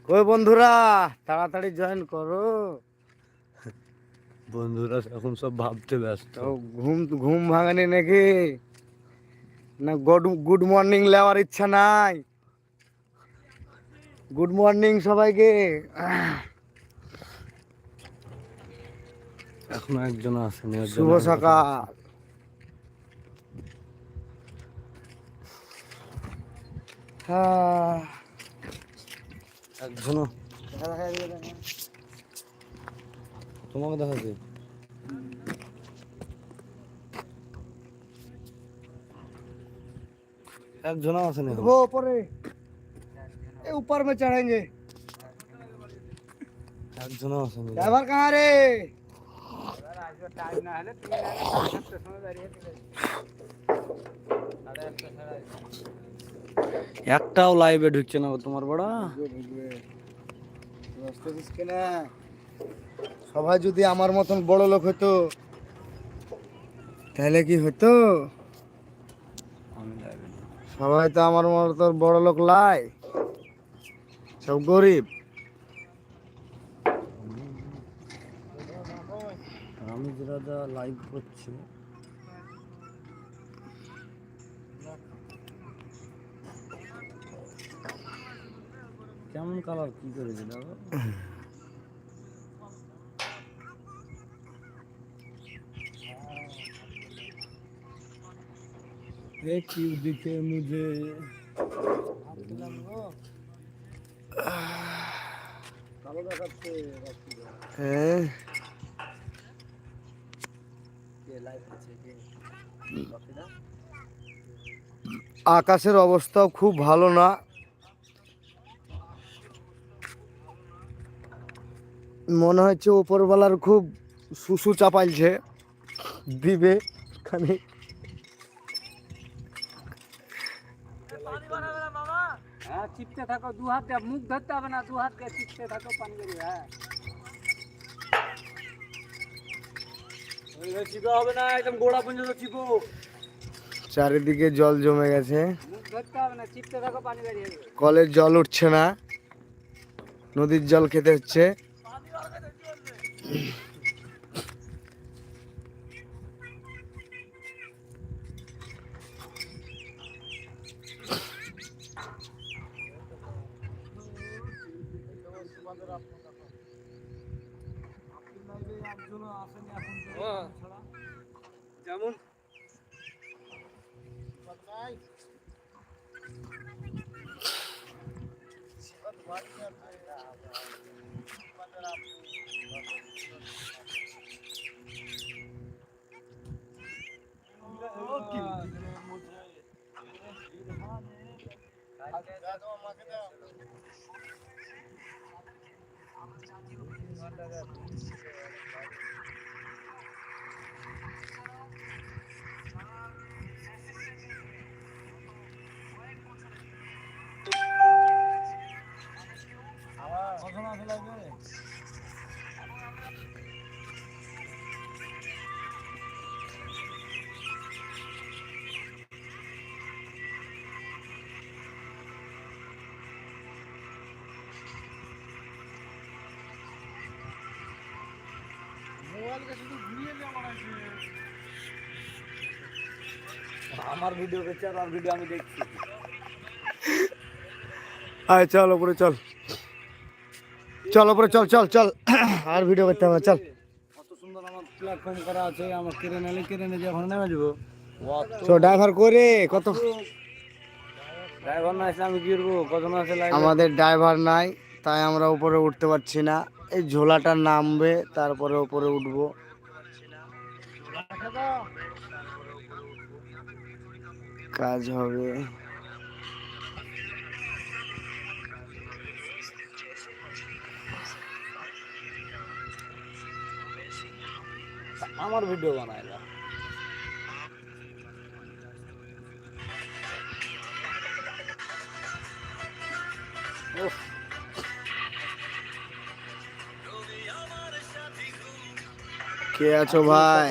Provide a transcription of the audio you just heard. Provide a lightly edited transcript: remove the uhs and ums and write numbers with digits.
কই বন্ধুরা, তাড়াতাড়ি জয়েন করো। বন্ধুরা এখন সব ভাবতে ব্যস্ত। ঘুম ঘুম ভাঙানি নাকি? না গুড গুড মর্নিং লেওয়ার ইচ্ছা নাই? গুড মর্নিং সবাইকে। এখনো একজন আসেনি। শুভ সকাল। একজনও তোমাকে দেখাচ্ছে। একজনও আসেনি। वो ऊपर है, ये ऊपर में चढ़ेंगे। একজনও আসেনি। ड्राइवर कहाँ रे? टाइम ना है, 3 समय दाঁড়িয়ে দিলে 8:30 একটাও লাইভে ঢুকছে না তোমার বড়া। সবাই যদি আমার মতন বড় লোক হতো তাহলে কি হতো? সবাই তো আমার মতন বড় লোক লাই, সব গরিব। আমি যেটা লাইভ করছি কেমন কালার কি করে দিল? क्यों दिखे मुझे আকাশের অবস্থাও খুব ভালো না। মনে হচ্ছে উপরওয়ালার খুব সুসু চাপাইছে, দিবে খানিক। হ্যাঁ, চিপতে থাকো, দু হাত দিয়ে মুখ ধরতে হবে না, দু হাত দিয়ে চিপতে থাকো, পানি বেরিয়ে। হ্যাঁ, চিপা হবে না, একদম গোড়া পর্যন্ত চিপো। চারিদিকে জল জমে গেছে, মুখ ধরতে হবে না, চিপতে থাকো, পানি বেরিয়ে যাবে। কলের জল উঠছে না, নদীর জল খেতে হচ্ছে। যেমন আমার ভিডিও করছে আর ভিডিও আমি দেখছি। আয় চল উপরে, চল চল উপরে, চল চল চল, আর ভিডিও করতে হবে, চল। কত সুন্দর আমার প্ল্যাটফর্ম করা আছে, আমার কেড়ে যে ওখানে নেমে যাবো। তো ড্রাইভার করে কত, ড্রাইভার না আসলে আমি কি করবো? কজন আছে? আমাদের ড্রাইভার নাই, তাই আমরা উপরে উঠতে পারছি না। এই ঝোলাটা নামবে, তারপরে উপরে উঠবো। কাজ হবে। আমার ভিডিও বানায় না। কে আছো ভাই?